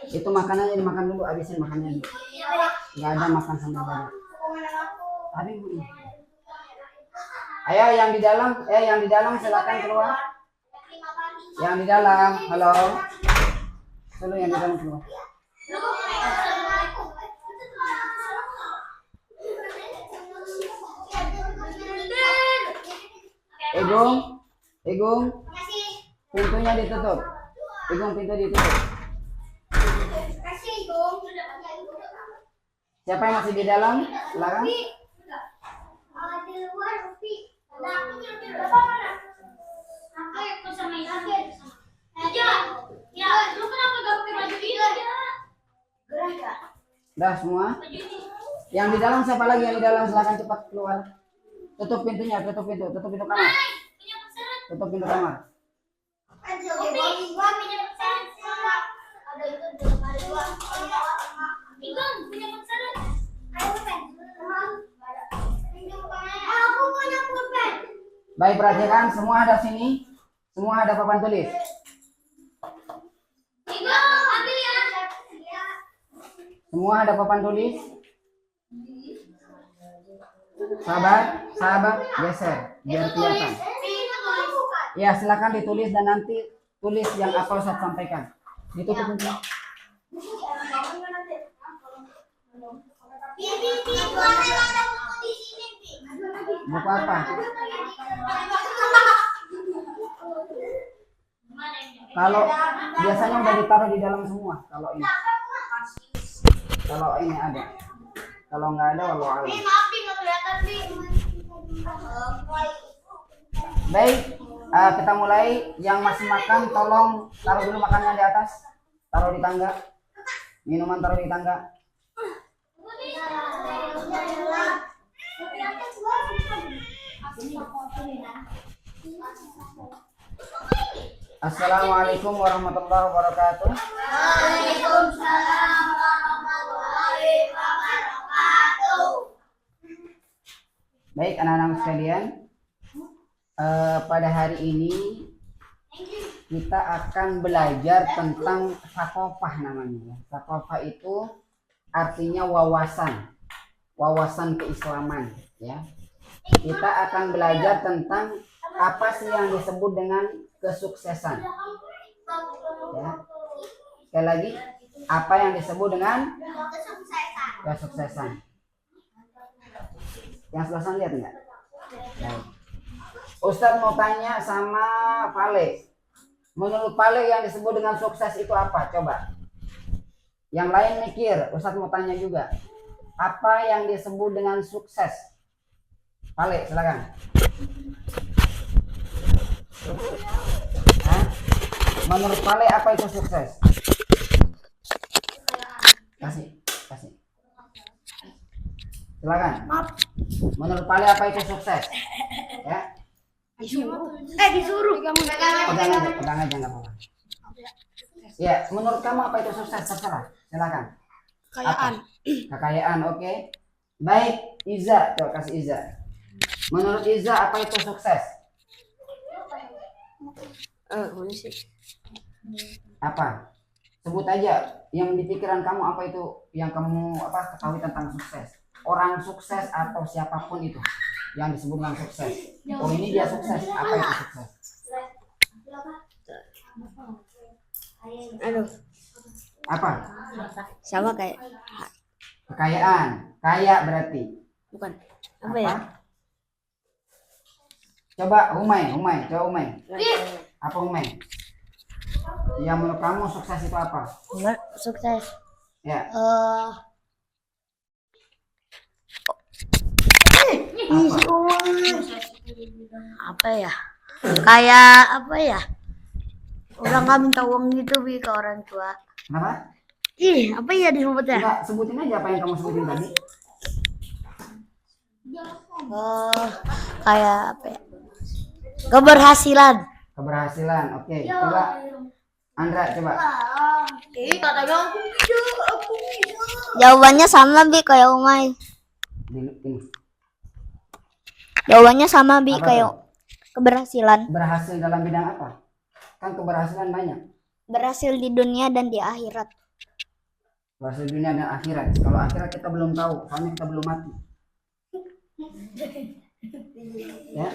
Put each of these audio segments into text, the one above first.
Itu makanannya dimakan dulu, habisin makannya. Nggak ada makan sama banyak. Tapi Bu. Ayo yang di dalam silakan keluar. Yang di dalam, halo. Dulu yang di dalam keluar. Igung, pintunya ditutup. Igung, pintu ditutup. Siapa yang masih di dalam? Silakan. Dah semua. Yang di dalam siapa lagi yang di dalam? Silakan cepat keluar. Tutup pintunya, tutup pintu kamar. Tutup pintu kamar. Baik, perhatikan, semua ada sini. Semua ada papan tulis. Semua ada papan tulis. Sahabat, geser biar kelihatan. Ya, silakan ditulis dan nanti tulis yang apa Ustaz sampaikan. Ditutup pintu. Buku apa? Kalau biasanya udah ditaruh di dalam semua. Kalau ini ada. Kalau nggak ada, walau alam. Baik, kita mulai. Yang masih makan, tolong taruh dulu makanannya di atas. Taruh di tangga. Minuman taruh di tangga. Assalamualaikum warahmatullahi wabarakatuh. Waalaikumsalam warahmatullahi wabarakatuh. Baik anak-anak sekalian, pada hari ini kita akan belajar tentang sakofah namanya. Sakofah itu artinya wawasan keislaman, ya. Kita akan belajar tentang apa sih yang disebut dengan kesuksesan, ya. Sekali lagi, apa yang disebut dengan kesuksesan? Yang selesai lihat enggak? Baik. Ustadz mau tanya sama Pale. Menurut Pale yang disebut dengan sukses itu apa? Coba. Yang lain mikir, Ustadz mau tanya juga. Apa yang disebut dengan sukses? Pale, silakan. Hah? Menurut Pale apa itu sukses? Kasih. Silakan. Menurut Pale apa itu sukses? Ya. Disuruh kamu. Pegang aja nggak apa-apa. Ya, menurut kamu apa itu sukses? Terserah. Silakan. Kekayaan, oke. Baik, Iza, coba kasih Iza. Menurut Iza apa itu sukses? Apa? Sebut aja yang di pikiran kamu, apa itu yang kamu ketahui tentang sukses. Orang sukses atau siapapun itu yang disebut dengan sukses. Oh, ini dia sukses. Apa itu sukses? Apa? Sama kayak Kekayaan. Kaya berarti. bukan. Apa ya? Coba Umay. Apa Umay? Yang menurut kamu sukses itu apa? Sukses. Ya. Apa ya? Kayak apa ya? Orang nggak minta uang gitu ke orang tua. Kenapa? Apa ya disebutnya? Enggak, sebutin aja apa yang kamu sebutin tadi. Kayak apa ya? Keberhasilan. Oke. Coba Andra, coba. Jawabannya sama Bi kayak Umay. Ini. Jawabannya sama Bi Apa kayak tuh? Keberhasilan. Berhasil dalam bidang apa? Kan keberhasilan banyak. Berhasil di dunia dan di akhirat. Berhasil dunia dan akhirat. Kalau akhirat kita belum tahu, soalnya kita belum mati. Ya.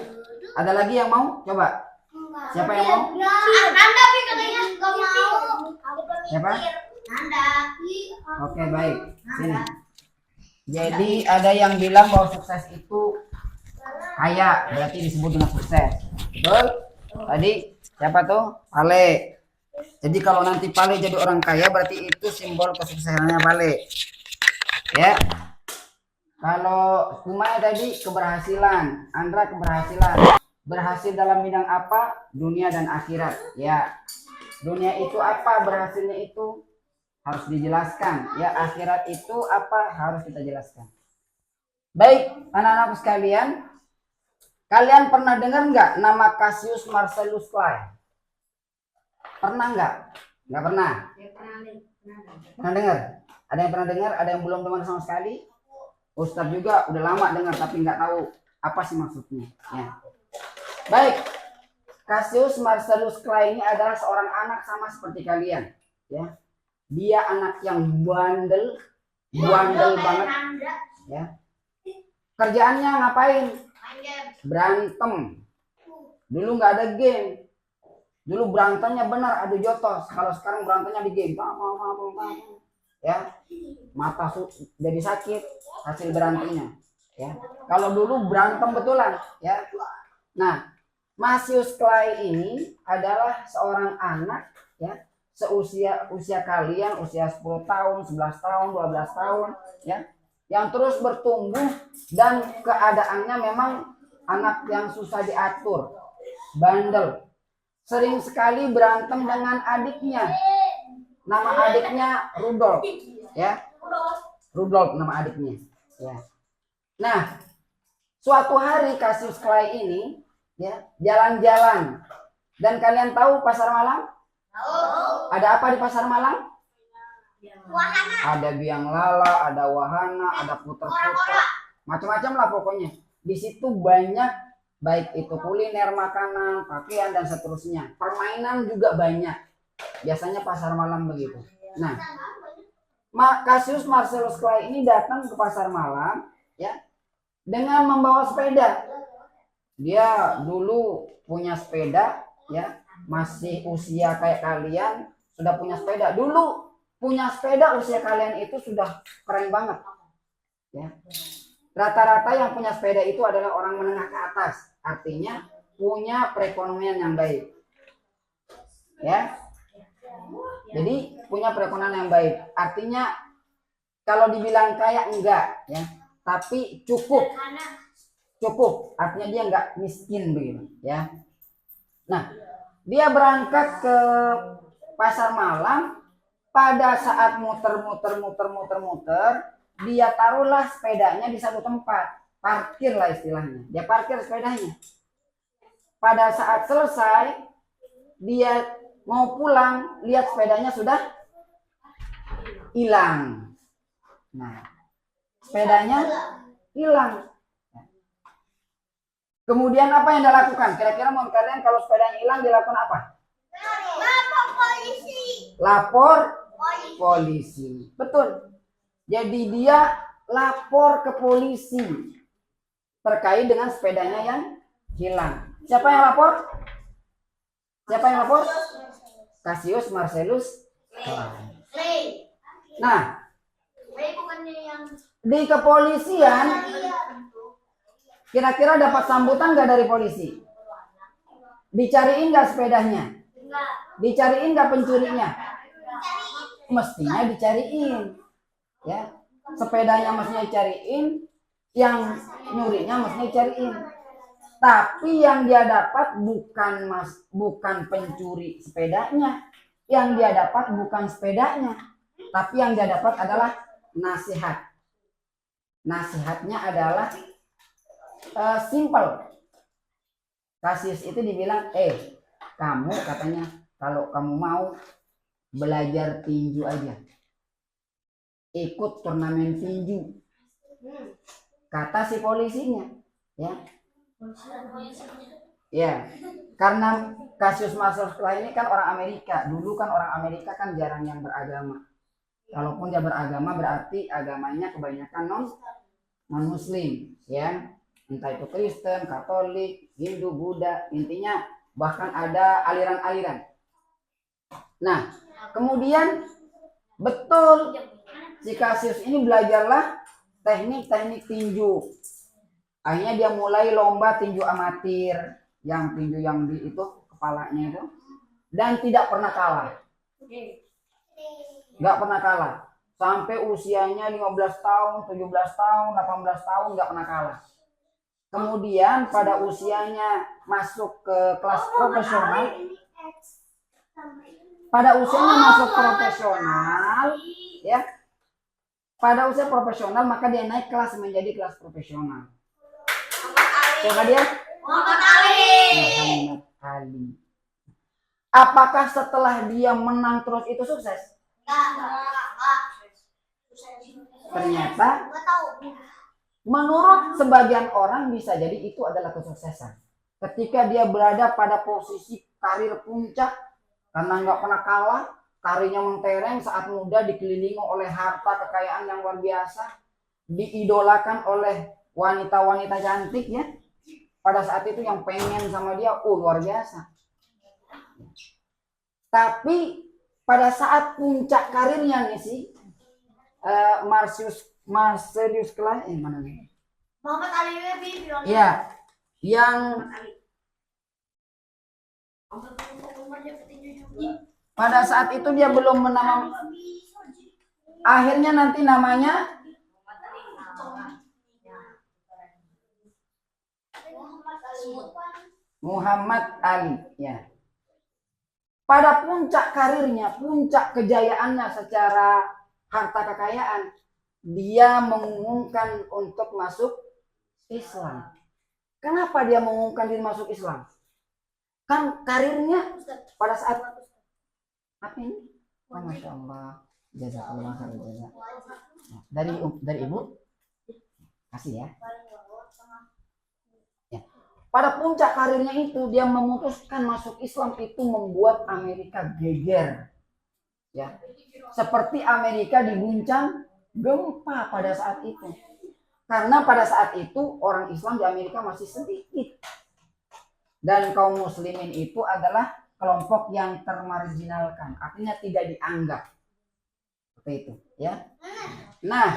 Ada lagi yang mau? Coba. Siapa yang mau? Nanda Pi katanya nggak mau. Siapa? Nanda. Oke, baik. Sini. Jadi ada yang bilang bahwa sukses itu kaya, berarti disebut dengan sukses. Betul? Tadi siapa tuh? Pale. Jadi kalau nanti Pale jadi orang kaya, berarti itu simbol kesuksesannya Pale. Ya. Kalau Kumaya tadi keberhasilan, Andra keberhasilan. Berhasil dalam bidang apa? Dunia dan akhirat. Ya. Dunia itu apa? Berhasilnya itu harus dijelaskan. Ya, akhirat itu apa? Harus kita jelaskan. Baik, anak-anak sekalian, kalian pernah dengar nggak nama Cassius Marcellus Clay? Pernah nggak? Nggak pernah. Pernah dengar? Ada yang pernah dengar? Ada yang belum dengar sama sekali? Ustadz juga udah lama dengar tapi nggak tahu apa sih maksudnya. Ya. Baik, Cassius Marcellus Clay ini adalah seorang anak sama seperti kalian. Ya, dia anak yang bandel banget. Ya, kerjaannya ngapain? Berantem. Dulu nggak ada game. Dulu berantemnya benar adu jotos. Kalau sekarang berantemnya di game. Ya, mata jadi sakit hasil berantemnya. Ya, kalau dulu berantem betulan. Ya, nah, Cassius Clay ini adalah seorang anak, ya, usia kalian, usia 10 tahun, 11 tahun, 12 tahun, ya, yang terus bertumbuh dan keadaannya memang anak yang susah diatur, bandel, sering sekali berantem dengan adiknya. Nama adiknya Rudolf, ya, Rudolf nama adiknya. Ya. Nah, suatu hari Cassius Clay ini, ya, jalan-jalan, dan kalian tahu pasar malam? Ada apa di pasar malam? Wahana. Ada biang lala, ada wahana, ada puter-puter, macam-macam lah pokoknya. Di situ banyak, baik itu kuliner, makanan, pakaian dan seterusnya. Permainan juga banyak. Biasanya pasar malam begitu. Nah, Cassius Marcellus Clay ini datang ke pasar malam, ya, dengan membawa sepeda. Dia dulu punya sepeda, ya, masih usia kayak kalian sudah punya sepeda. Dulu punya sepeda usia kalian itu sudah keren banget. Ya. Rata-rata yang punya sepeda itu adalah orang menengah ke atas, artinya punya perekonomian yang baik. Ya. Jadi punya perekonomian yang baik. Artinya kalau dibilang kaya enggak, ya, tapi cukup. Cukup, artinya dia enggak miskin begitu, ya. Nah, dia berangkat ke pasar malam. Pada saat muter, dia taruhlah sepedanya di satu tempat, parkir lah istilahnya. Dia parkir sepedanya. Pada saat selesai, dia mau pulang, lihat sepedanya sudah hilang. Nah, sepedanya hilang. Kemudian apa yang dia lakukan? Kira-kira menurut kalian kalau sepedanya hilang dilakukan apa? Lapor polisi. Lapor polisi. Betul. Jadi dia lapor ke polisi terkait dengan sepedanya yang hilang. Siapa yang lapor? Siapa yang lapor? Cassius Marcellus Clay. Nah, di kepolisian kira-kira dapat sambutan nggak dari polisi? Dicariin nggak sepedanya? Dicariin nggak pencurinya? Mestinya dicariin, ya. Sepedanya mestinya dicariin, yang nyurinya mestinya dicariin. Tapi yang dia dapat bukan pencuri sepedanya, yang dia dapat bukan sepedanya, tapi yang dia dapat adalah nasihat. Nasihatnya adalah simple. Cassius itu dibilang, kamu katanya kalau kamu mau belajar tinju aja, ikut turnamen tinju, kata si polisinya, ya. Ya, karena Cassius Marcellus Clay ini kan orang Amerika. Dulu kan orang Amerika kan jarang yang beragama. Kalaupun dia beragama berarti agamanya kebanyakan non Muslim, ya. Entah itu Kristen, Katolik, Hindu, Buddha, intinya bahkan ada aliran-aliran. Nah, kemudian betul si Cassius ini belajarlah teknik-teknik tinju. Akhirnya dia mulai lomba tinju amatir, yang tinju yang di itu kepalanya itu, dan tidak pernah kalah. Nggak pernah kalah. Sampai usianya 15 tahun, 17 tahun, 18 tahun nggak pernah kalah. Kemudian pada usianya masuk ke kelas profesional. Pada usianya masuk profesional, ya. Pada usia profesional maka dia naik kelas menjadi kelas profesional. Siapa dia? Muhammad Ali. Muhammad Ali. Apakah setelah dia menang terus itu sukses? Ternyata menurut sebagian orang bisa jadi itu adalah kesuksesan. Ketika dia berada pada posisi karir puncak karena nggak pernah kalah, karirnya mentereng saat muda, dikelilingi oleh harta kekayaan yang luar biasa, diidolakan oleh wanita-wanita cantik, ya. Pada saat itu yang pengen sama dia, luar biasa. Tapi pada saat puncak karirnya nih sih, Marcellus Clay, mana nih? Muhammad Ali Ya, yang pada saat itu dia belum menama, akhirnya nanti namanya Muhammad Ali, ya. Pada puncak karirnya, puncak kejayaannya secara harta kekayaan, dia mengumumkan untuk masuk Islam. Kenapa dia mengumumkan diri masuk Islam? Kan karirnya pada saat apa ini? Oh, Masya Allah, jazakallah khair jaza. Dari ibu, kasih ya. Ya. Pada puncak karirnya itu dia memutuskan masuk Islam, itu membuat Amerika geger. Ya. Seperti Amerika diguncang gempa pada saat itu. Karena pada saat itu orang Islam di Amerika masih sedikit. Dan kaum muslimin itu adalah kelompok yang termarginalkan, artinya tidak dianggap. Seperti itu, ya. Nah,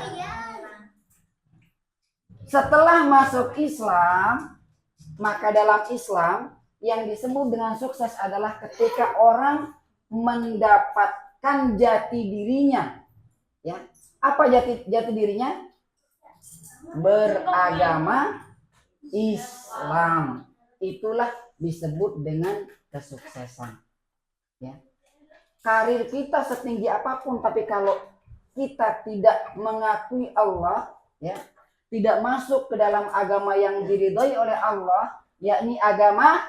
setelah masuk Islam, maka dalam Islam yang disebut dengan sukses adalah ketika orang mendapatkan jati dirinya, ya. Apa jati dirinya? Beragama Islam. Itulah disebut dengan kesuksesan, ya. Karir kita setinggi apapun, tapi kalau kita tidak mengakui Allah, ya, tidak masuk ke dalam agama yang diridhai oleh Allah, yakni agama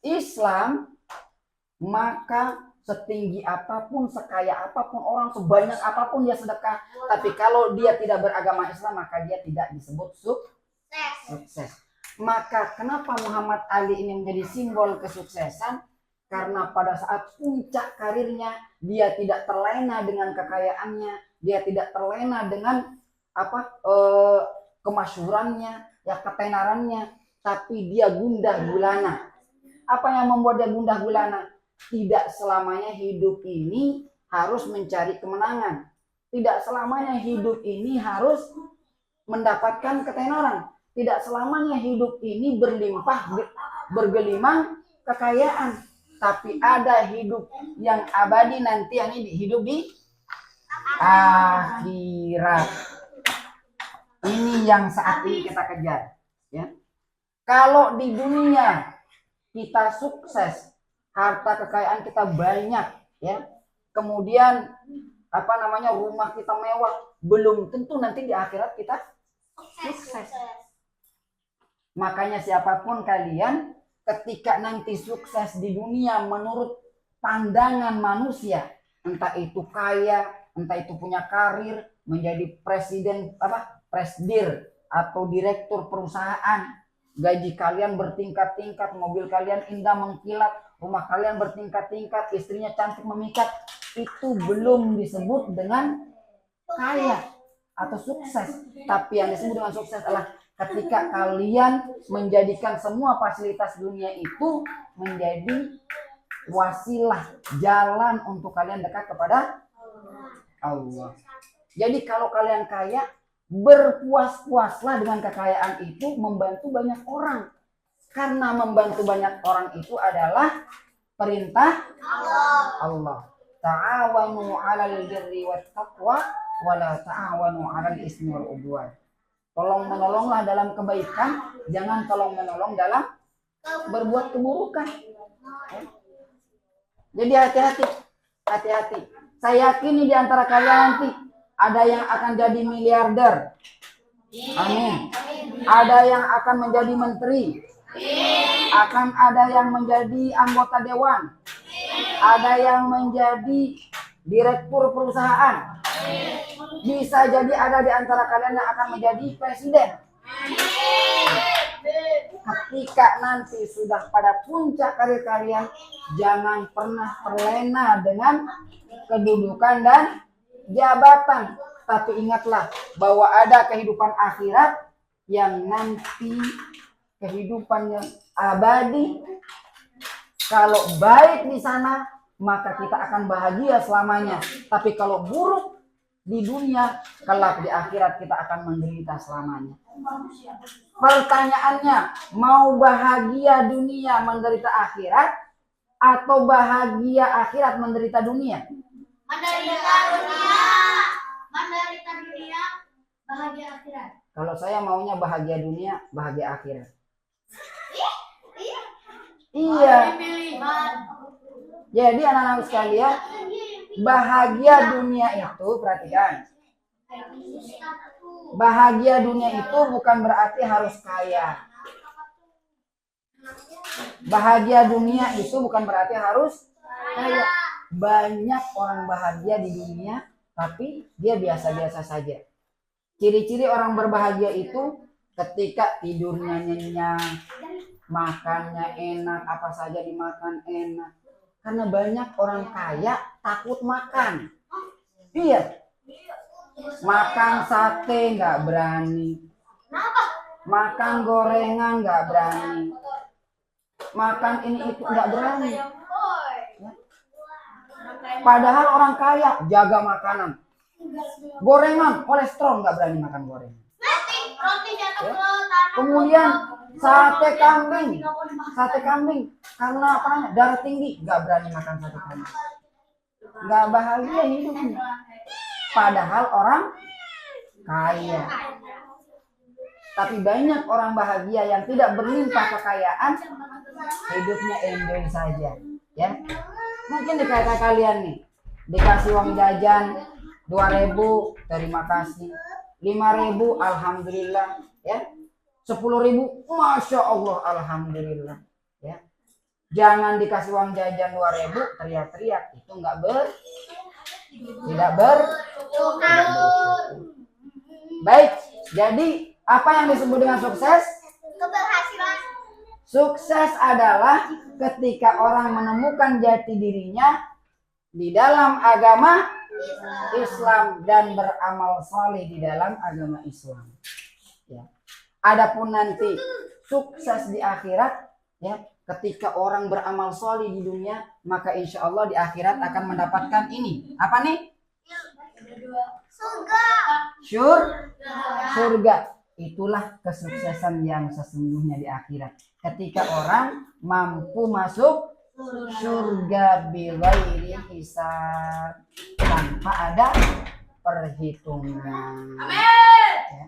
Islam, maka setinggi apapun, sekaya apapun orang, sebanyak apapun dia sedekah, tapi kalau dia tidak beragama Islam, maka dia tidak disebut sukses. Maka kenapa Muhammad Ali ini menjadi simbol kesuksesan? Karena pada saat puncak karirnya dia tidak terlena dengan kekayaannya, dia tidak terlena dengan kemasyhurannya, ya, ketenarannya, tapi dia gundah gulana. Apa yang membuat dia gundah gulana? Tidak selamanya hidup ini harus mencari kemenangan. Tidak selamanya hidup ini harus mendapatkan ketenaran. Tidak selamanya hidup ini berlimpah, bergelimang kekayaan. Tapi ada hidup yang abadi nanti, yang ini hidup di akhirat. Ini yang saat ini kita kejar, ya. Kalau di dunia kita sukses, harta kekayaan kita banyak, ya. Kemudian rumah kita mewah, belum tentu nanti di akhirat kita sukses. Makanya siapapun kalian, ketika nanti sukses di dunia menurut pandangan manusia, entah itu kaya, entah itu punya karir, menjadi presiden, presdir atau direktur perusahaan, gaji kalian bertingkat-tingkat, mobil kalian indah mengkilat, rumah kalian bertingkat-tingkat, istrinya cantik memikat, itu belum disebut dengan kaya atau sukses. Tapi yang disebut dengan sukses adalah ketika kalian menjadikan semua fasilitas dunia itu menjadi wasilah, jalan untuk kalian dekat kepada Allah. Jadi kalau kalian kaya, berpuas-puaslah dengan kekayaan itu, membantu banyak orang. Karena membantu banyak orang itu adalah perintah Allah. Ta'awanu 'alal birri wat taqwa wa la ta'awanu 'alal ismi wal 'udwan. Tolong menolonglah dalam kebaikan, jangan tolong menolong dalam berbuat keburukan. Jadi hati-hati. Saya yakin di antara kalian nanti ada yang akan jadi miliarder. Amin. Ada yang akan menjadi menteri. Akan ada yang menjadi anggota dewan. Ada yang menjadi direktur perusahaan. Bisa jadi ada di antara kalian yang akan menjadi presiden. Ketika nanti sudah pada puncak karir kalian, jangan pernah terlena dengan kedudukan dan jabatan. Tapi ingatlah bahwa ada kehidupan akhirat yang nanti kehidupan yang abadi. Kalau baik di sana, maka kita akan bahagia selamanya. Tapi kalau buruk di dunia, kelak di akhirat kita akan menderita selamanya. Pertanyaannya, mau bahagia dunia menderita akhirat atau bahagia akhirat menderita dunia? Menderita dunia, bahagia akhirat. Kalau saya maunya bahagia dunia, bahagia akhirat. Iya. Jadi anak-anak sekalian, bahagia dunia itu, perhatikan. Bahagia dunia itu bukan berarti harus kaya. Bahagia dunia itu bukan berarti harus kaya. Banyak orang bahagia di dunia, tapi dia biasa-biasa saja. Ciri-ciri orang berbahagia itu ketika tidurnya nyenyak, makannya enak, apa saja dimakan enak. Karena banyak orang kaya takut makan. Iya. Makan sate nggak berani. Makan gorengan nggak berani. Makan ini itu nggak berani. Ya. Padahal orang kaya jaga makanan. Gorengan, kolesterol nggak berani makan gorengan. Ya. Kemudian sate kambing karena apa namanya darah tinggi nggak berani makan sate kambing. Nggak bahagia hidupnya. Padahal orang kaya. Tapi banyak orang bahagia yang tidak berlimpah kekayaan, hidupnya enjoy saja. Ya, mungkin di kata kalian nih, dikasih uang jajan 2.000, terima kasih. 5.000, alhamdulillah. Ya, 10.000, masya Allah, alhamdulillah. Ya, jangan dikasih uang jajan 2.000, teriak-teriak, itu tidak bersyukur. Baik, jadi apa yang disebut dengan sukses? Keberhasilan. Sukses adalah ketika orang menemukan jati dirinya di dalam agama Islam dan beramal saleh di dalam agama Islam. Ya. Adapun nanti sukses di akhirat, ya, ketika orang beramal saleh di dunia, maka insya Allah di akhirat akan mendapatkan ini. Apa nih? Surga. Itulah kesuksesan yang sesungguhnya di akhirat. Ketika orang mampu masuk surga bighairi hisab, tanpa ada perhitungan. Ya.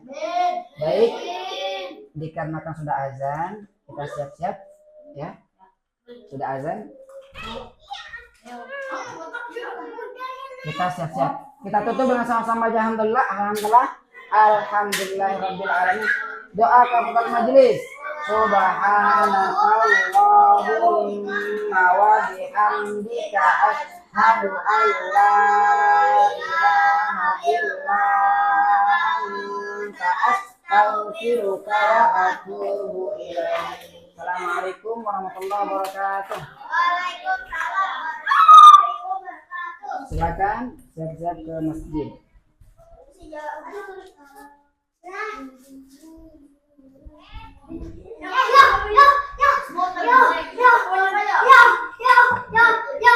Baik, dikarenakan sudah azan, kita siap-siap, ya. Sudah azan, kita siap-siap. Kita tutup dengan sama-sama alhamdulillah, alhamdulillahirabbil alamin. Doa kafatul majelis. Subhanallahumma wa bihamdika asyhadu an la ilaha illa anta aghfiruka wa atubu ilaik. Assalamualaikum warahmatullahi wabarakatuh. Silakan siap-siap ke masjid. Ya.